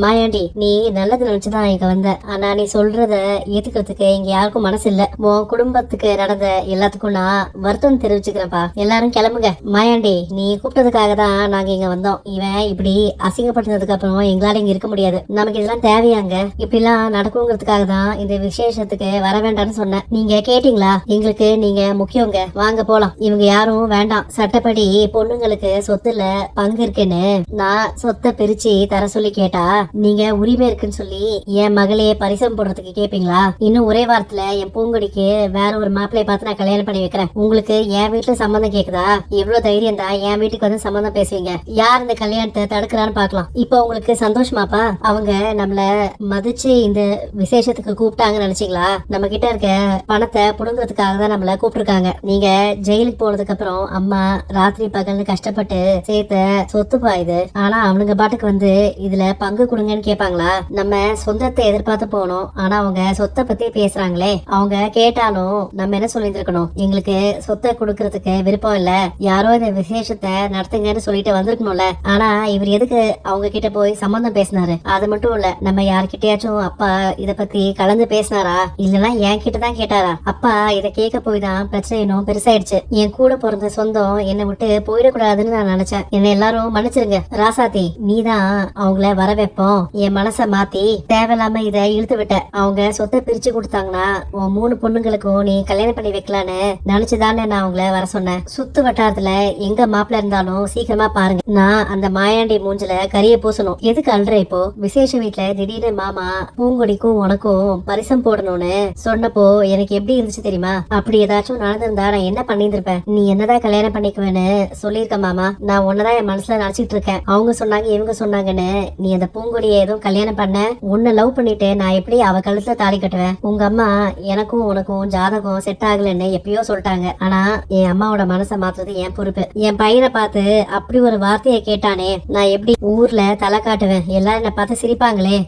மாயாண்டி, நீ நல்லது நினைச்சுதான் இங்க வந்த. ஆனா நீ சொல்றத ஏத்துக்கிறதுக்கு இங்க யாருக்கும் மனசு இல்ல. உன் குடும்பத்துக்கு நடந்த எல்லாத்துக்கும் நான் வருத்தம் தெரிவிச்சுக்கிறேன்ப்பா. எல்லாரும் கிளம்புங்க. மாயாண்டி, நீ கூப்பிட்டதுக்காக தான் நாங்க இங்க வந்தோம். இவன் இப்படி அசிங்கப்படுத்தினதுக்கு அப்புறம் எங்களால இங்க இருக்க முடியாது. நமக்கு இதெல்லாம் தேவையாங்க? இப்படி எல்லாம் நடக்குங்கிறதுக்காக தான் இந்த விசேஷத்துக்கு வர வேண்டாம்னு சொன்னேன். நீங்க கேட்டீங்களா? எங்களுக்கு நீங்க முக்கியங்க. வாங்க போலாம். இவங்க யாரும் வேண்டாம். சட்டப்படி பொண்ணுங்களுக்கு சொத்துல பங்கு இருக்குன்னு நான் சொத்தை பிரிச்சு தர சொல்லி கேட்டா நீங்க உரிமை இருக்குன்னு சொல்லி என் மகளையே பரிசம் போடுறதுக்கு கேப்பீங்களா? இன்னும் ஒரே வாரத்துல என் பூங்கொடிக்கு வேற ஒரு மாப்பிள்ளைய பார்த்து நான் கல்யாணம் பண்ணி வைக்கிறேன். உங்களுக்கு என் வீட்டுல சம்மந்தம் கேக்குதா? எவ்வளவு தைரியம் தான் என் வீட்டுக்கு வந்து சம்மந்தம் பேசுவீங்க? யார் இந்த கல்யாணத்தை தடுக்கிறான்னு பாக்கலாம். இப்ப உங்களுக்கு சந்தோஷமாப்பா? அவங்க நம்மள மதிச்சு இந்த விசேஷத்துக்கு கூப்பிட்டாங்கன்னு நினைச்சீங்களா? நம்ம கிட்ட இருக்க பணத்தை புடுங்கிறதுக்காக தான் நம்மள கூப்பிட்டுருக்காங்க. நீங்க ஜெயிலுக்கு போனதுக்கு அப்புறம் அம்மா ராத்திரி பகல்னு கஷ்டப்பட்டு சேர்த்த சொத்துப்பா இது. ஆனா அவனுங்க பாட்டுக்கு வந்து இதுல பங்கு கொடுங்கன்னு கேட்பாங்களா? நம்ம சொந்தத்தை எதிர்பார்த்து போனோம். ஆனா அவங்க சொத்தை பத்தி பேசுறாங்களே. அவங்க கேட்டாலும் நம்ம என்ன சொல்லியிருக்கணும்? எங்களுக்கு சொத்தை கொடுக்கறதுக்கு விருப்பம் இல்ல, யாரோ இந்த விசேஷத்தை நடத்துங்கன்னு சொல்லிட்டு வந்திருக்கணும்ல. ஆனா இவர் எதுக்கு அவங்க கிட்ட போய் சம்பந்தம் பேசினாரு? அது மட்டும் இல்ல, நம்ம யார்கிட்டயாச்சும் அப்பா இத பத்தி கலந்து பேசினாரா? இல்லன்னா என் கிட்டதான் கேட்டாரா? அப்பா இத கேட்க போய் தான் பிரச்சனை இன்னும் பெருசாயிடுச்சு. என் கூட பிறந்த சொந்தம் என்னை விட்டு போயிடக்கூடாதுன்னு நான் நினைச்சேன். என்ன எல்லாரும் மன்னிச்சிருங்க. ராசாத்தி, நீதான் அவங்கள வர வைப்போம். என் மனச மாத்தி தேவையில்லாம இத இழுத்து விட்ட. அவங்க சொத்தை பிரிச்சு கொடுத்தாங்கன்னா உன் 3 பொண்ணுங்களுக்கும் நீ கல்யாணம் பண்ணி வைக்கலான்னு நினைச்சுதானே நான் அவங்கள வர சொன்னேன். சுத்து வட்டாரத்துல எங்க மாப்பிள்ள இருந்தாலும் சீக்கிரமா பாருங்க. நான் அந்த மாயாண்டி மூஞ்சில கரிய பூசணும். எதுக்கு அல்ற? இப்போ விசேஷ வீட்டுல திடீர்னு மாமா பூங்கொடிக்கும் உனக்கும் பரிசம் போடணும்னு சொன்னப்போ எனக்கு எப்படி இருந்துச்சு தெரியுமா? அப்படி ஏதாச்சும் நடந்திருந்தா நான் என்ன பண்ணிருப்பேன்? நீ என்னதான் கல்யாணம் பண்ணிக்குவேன்னு சொல்லியிருக்க மாமா. நான் உன்னதான் என் மனசுல நினைச்சிட்டு இருக்கேன். அவங்க சொன்னாங்க இவங்க சொன்னாங்கன்னு நீ அந்த பூங்கொடியை எதுவும் கல்யாணம் பண்ண உன்னை லவ் பண்ணிட்டு நான் எப்படி அவ கழுத்துல தாலி கட்டுவேன்? உங்க அம்மா எனக்கும் உனக்கும் ஜாதகம் செட் ஆகலன்னு எப்பயோ சொல்லிட்டாங்க. ஆனா என் அம்மாவோட மனசை மாத்துறது என் பொறுப்பு. என் பையனை பார்த்து அப்படி ஒரு வார்த்தையை கேட்டானே, நான் எப்படி ஊர்ல தலை காட்டுவேன்? எல்லாரும் என்ன பார்த்து சிரிப்பாங்களே.